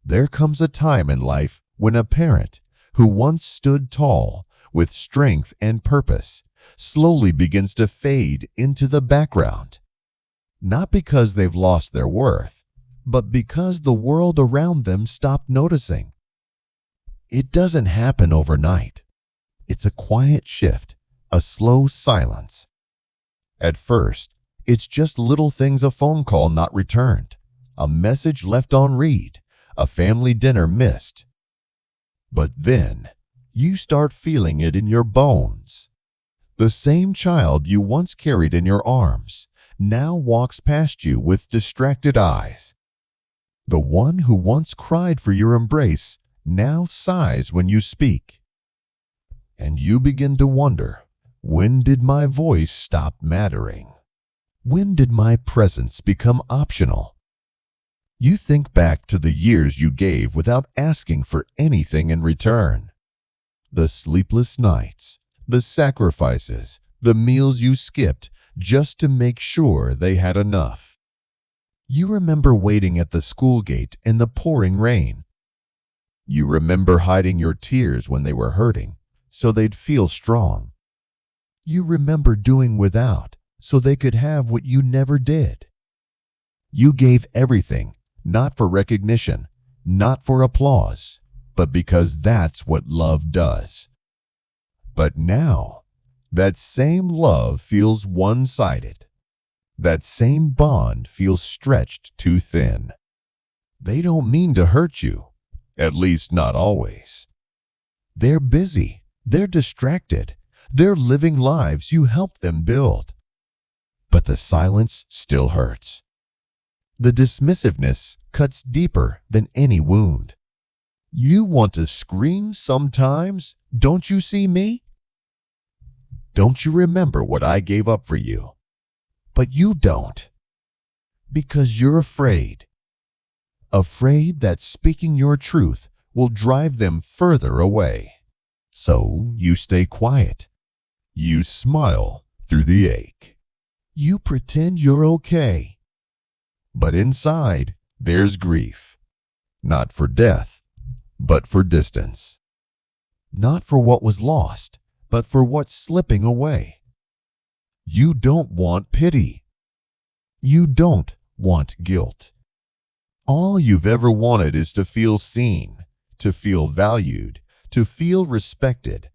There comes a time in life when a parent who once stood tall with strength and purpose slowly begins to fade into the background. Not because they've lost their worth, but because the world around them stopped noticing. It doesn't happen overnight. It's a quiet shift, a slow silence. At first, it's just little things: a phone call not returned, a message left on read, a family dinner missed. But then, you start feeling it in your bones. The same child you once carried in your arms now walks past you with distracted eyes. The one who once cried for your embrace now sighs when you speak. And you begin to wonder, when did my voice stop mattering? When did my presence become optional? You think back to the years you gave without asking for anything in return. The sleepless nights, the sacrifices, the meals you skipped just to make sure they had enough. You remember waiting at the school gate in the pouring rain. You remember hiding your tears when they were hurting, so they'd feel strong. You remember doing without, so they could have what you never did. You gave everything, not for recognition, not for applause, but because that's what love does. But now, that same love feels one-sided. That same bond feels stretched too thin. They don't mean to hurt you, at least not always. They're busy, they're distracted, they're living lives you helped them build. But the silence still hurts. The dismissiveness cuts deeper than any wound. You want to scream sometimes, "Don't you see me? Don't you remember what I gave up for you?" But you don't. Because you're afraid. Afraid that speaking your truth will drive them further away. So you stay quiet. You smile through the ache. You pretend you're okay. But inside, there's grief. Not for death, but for distance. Not for what was lost, but for what's slipping away. You don't want pity. You don't want guilt. All you've ever wanted is to feel seen, to feel valued, to feel respected.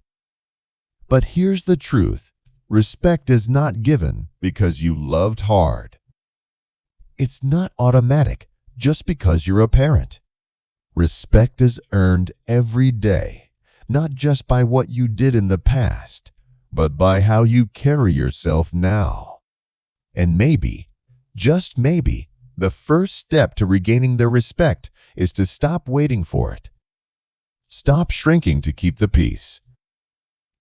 But here's the truth. Respect is not given because you loved hard. It's not automatic just because you're a parent. Respect is earned every day, not just by what you did in the past, but by how you carry yourself now. And maybe, just maybe, the first step to regaining their respect is to stop waiting for it. Stop shrinking to keep the peace.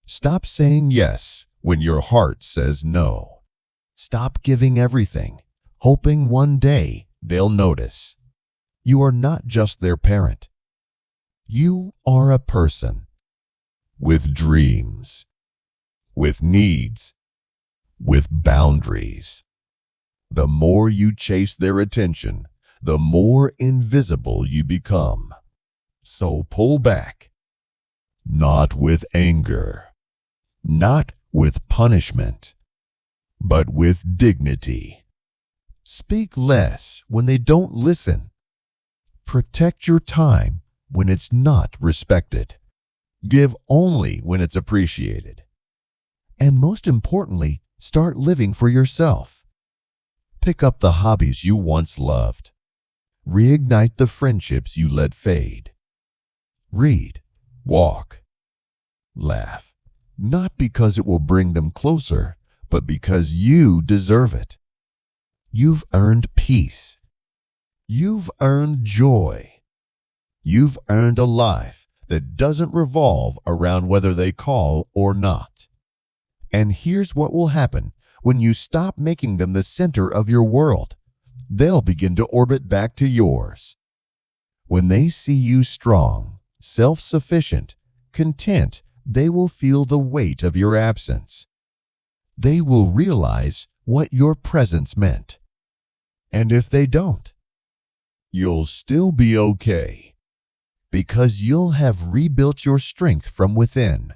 Stop saying yes when your heart says no. Stop giving everything, hoping one day they'll notice. You are not just their parent. You are a person with dreams, with needs, with boundaries. The more you chase their attention, the more invisible you become. So pull back, not with anger, not with punishment, but with dignity. Speak less when they don't listen. Protect your time when it's not respected. Give only when it's appreciated. And most importantly, start living for yourself. Pick up the hobbies you once loved. Reignite the friendships you let fade. Read, walk, laugh, not because it will bring them closer, but because you deserve it. You've earned peace. You've earned joy. You've earned a life that doesn't revolve around whether they call or not. And here's what will happen when you stop making them the center of your world. They'll begin to orbit back to yours. When they see you strong, self-sufficient, content, they will feel the weight of your absence. They will realize what your presence meant. And if they don't, you'll still be okay. because you'll have rebuilt your strength from within.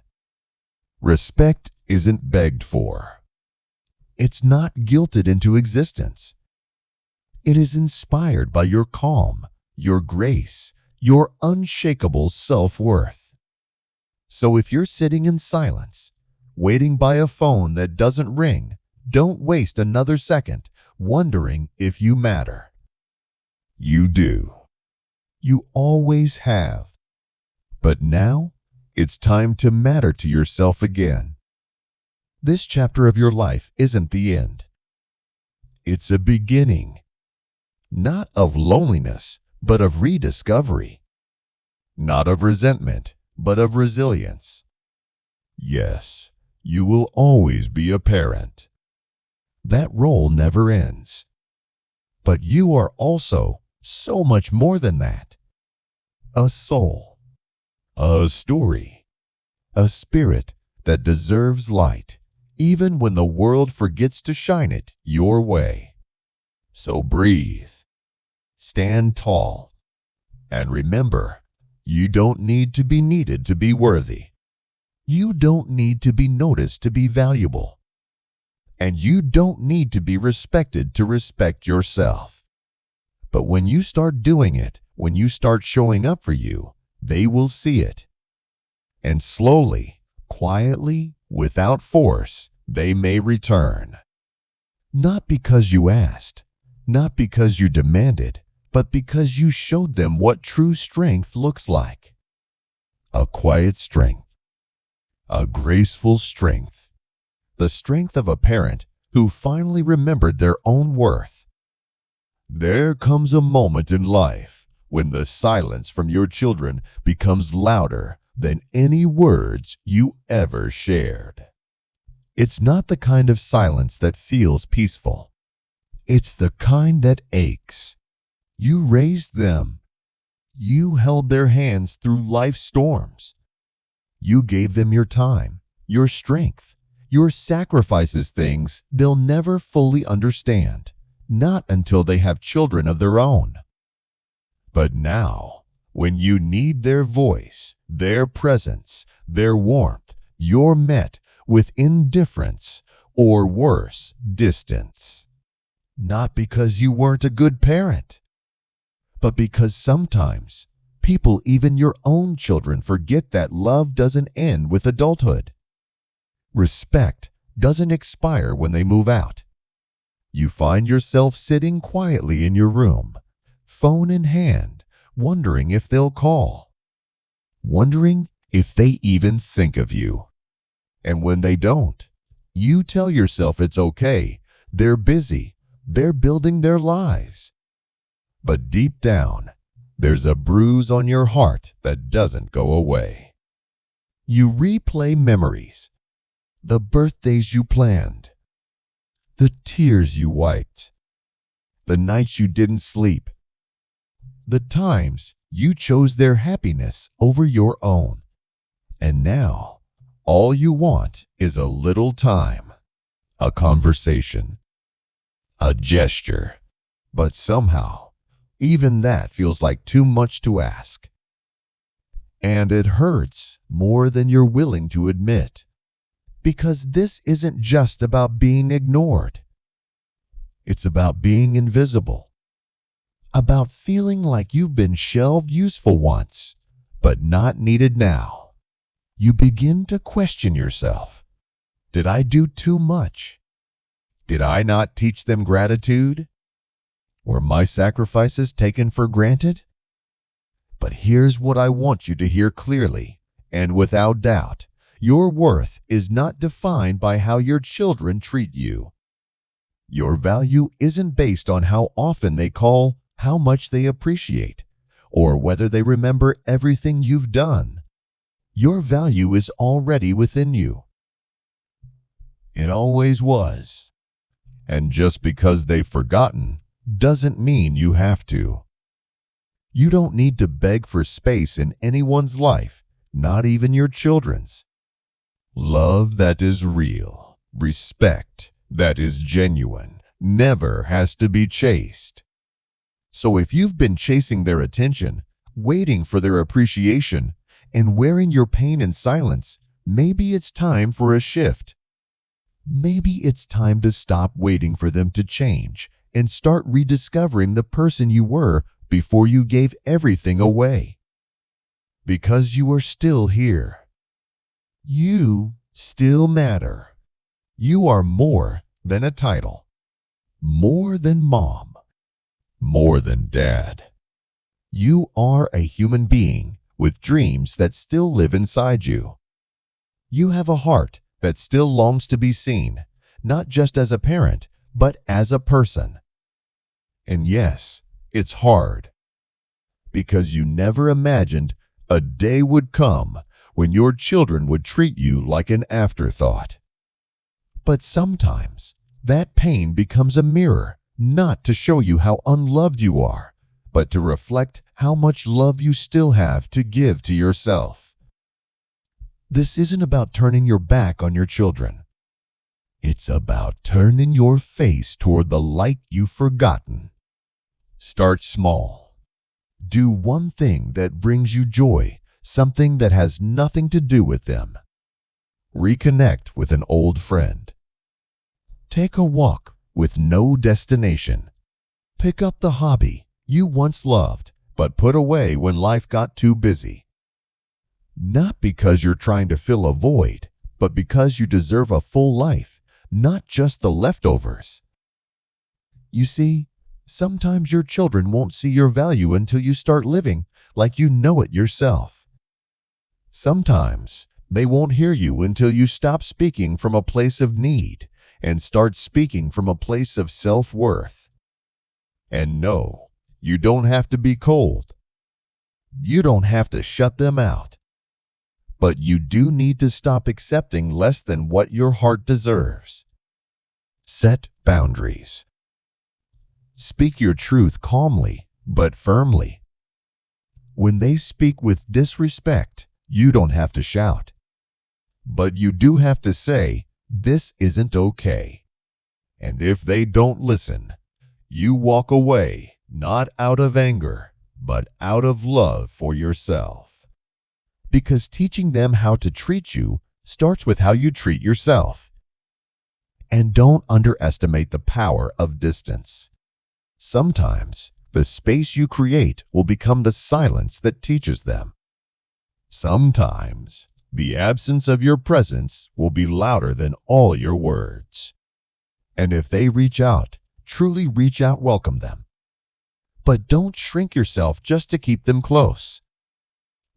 Respect isn't begged for. It's not guilted into existence. It is inspired by your calm, your grace, your unshakable self-worth. So if you're sitting in silence, waiting by a phone that doesn't ring, don't waste another second wondering if you matter. You do. You always have. But now, it's time to matter to yourself again. This chapter of your life isn't the end. It's a beginning. Not of loneliness, but of rediscovery. Not of resentment, but of resilience. Yes, you will always be a parent. That role never ends. But you are also so much more than that. A soul, a story, a spirit that deserves light, even when the world forgets to shine it your way. So breathe, stand tall, and remember, you don't need to be needed to be worthy. You don't need to be noticed to be valuable. And you don't need to be respected to respect yourself. But when you start doing it, when you start showing up for you, they will see it. And slowly, quietly, without force, they may return. Not because you asked, not because you demanded, but because you showed them what true strength looks like. A quiet strength. A graceful strength. The strength of a parent who finally remembered their own worth. There comes a moment in life when the silence from your children becomes louder than any words you ever shared. It's not the kind of silence that feels peaceful. It's the kind that aches. You raised them. You held their hands through life's storms. You gave them your time, your strength, your sacrifices, things they'll never fully understand, not until they have children of their own. But now, when you need their voice, their presence, their warmth, you're met with indifference or worse, distance. Not because you weren't a good parent, but because sometimes people, even your own children, forget that love doesn't end with adulthood. Respect doesn't expire when they move out. You find yourself sitting quietly in your room, phone in hand, wondering if they'll call. Wondering if they even think of you. And when they don't, you tell yourself it's okay. They're busy. They're building their lives. But deep down, there's a bruise on your heart that doesn't go away. You replay memories, the birthdays you planned, the tears you wiped, the nights you didn't sleep, the times you chose their happiness over your own. And now, all you want is a little time, a conversation, a gesture. But somehow, even that feels like too much to ask. And it hurts more than you're willing to admit. Because this isn't just about being ignored. It's about being invisible. About feeling like you've been shelved useful once, but not needed now. You begin to question yourself. Did I do too much? Did I not teach them gratitude? Were my sacrifices taken for granted? But here's what I want you to hear clearly, and without doubt. Your worth is not defined by how your children treat you. Your value isn't based on how often they call, how much they appreciate, or whether they remember everything you've done. Your value is already within you. It always was. And just because they've forgotten doesn't mean you have to. You don't need to beg for space in anyone's life, not even your children's. Love that is real, respect that is genuine, never has to be chased. So if you've been chasing their attention, waiting for their appreciation, and wearing your pain in silence, maybe it's time for a shift. Maybe it's time to stop waiting for them to change and start rediscovering the person you were before you gave everything away. Because you are still here. You still matter. You are more than a title, more than mom, more than dad. You are a human being with dreams that still live inside you. You have a heart that still longs to be seen, not just as a parent, but as a person. And yes, it's hard, because you never imagined a day would come when your children would treat you like an afterthought. But sometimes that pain becomes a mirror, not to show you how unloved you are, but to reflect how much love you still have to give to yourself. This isn't about turning your back on your children. It's about turning your face toward the light you've forgotten. Start small. Do one thing that brings you joy, something that has nothing to do with them. Reconnect with an old friend. Take a walk with no destination. Pick up the hobby you once loved but put away when life got too busy. Not because you're trying to fill a void, but because you deserve a full life, not just the leftovers. You see, sometimes your children won't see your value until you start living like you know it yourself. Sometimes they won't hear you until you stop speaking from a place of need and start speaking from a place of self-worth. And no, you don't have to be cold. You don't have to shut them out. But you do need to stop accepting less than what your heart deserves. Set boundaries. Speak your truth calmly but firmly. When they speak with disrespect, you don't have to shout. But you do have to say, "This isn't okay." And if they don't listen, you walk away, not out of anger, but out of love for yourself. Because teaching them how to treat you starts with how you treat yourself. And don't underestimate the power of distance. Sometimes the space you create will become the silence that teaches them. Sometimes the absence of your presence will be louder than all your words. And if they reach out, truly reach out, welcome them. But don't shrink yourself just to keep them close.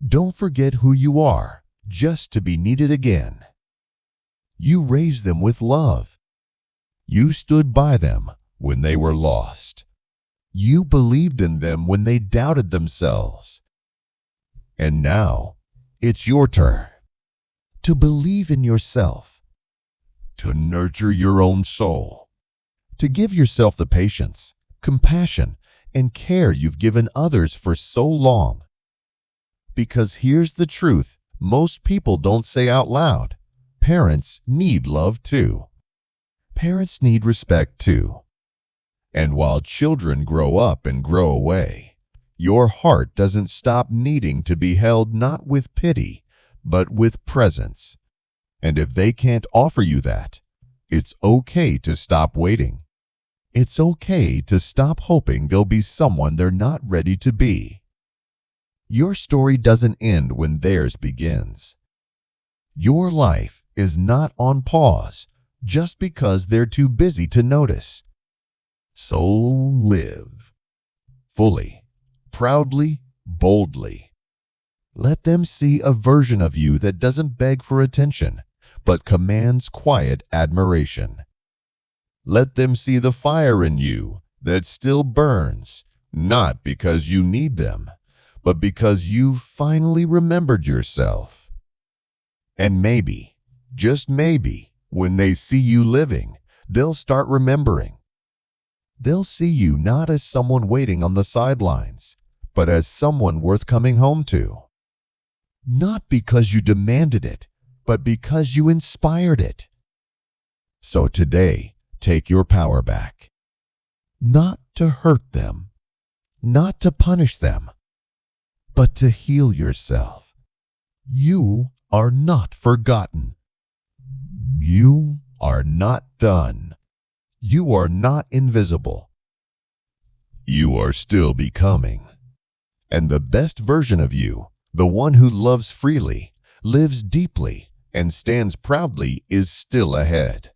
Don't forget who you are, just to be needed again. You raised them with love. You stood by them when they were lost. You believed in them when they doubted themselves. And now, it's your turn to believe in yourself, to nurture your own soul, to give yourself the patience, compassion, and care you've given others for so long. Because here's the truth most people don't say out loud. Parents need love too. Parents need respect too. And while children grow up and grow away, your heart doesn't stop needing to be held, not with pity, but with presence. And if they can't offer you that, it's okay to stop waiting. It's okay to stop hoping they'll be someone they're not ready to be. Your story doesn't end when theirs begins. Your life is not on pause just because they're too busy to notice. So live fully, proudly, boldly. Let them see a version of you that doesn't beg for attention, but commands quiet admiration. Let them see the fire in you that still burns, not because you need them, but because you've finally remembered yourself. And maybe, just maybe, when they see you living, they'll start remembering. They'll see you not as someone waiting on the sidelines, but as someone worth coming home to. Not because you demanded it, but because you inspired it. So today, take your power back. Not to hurt them, not to punish them, but to heal yourself. You are not forgotten. You are not done. You are not invisible. You are still becoming. And the best version of you, the one who loves freely, lives deeply, and stands proudly, is still ahead.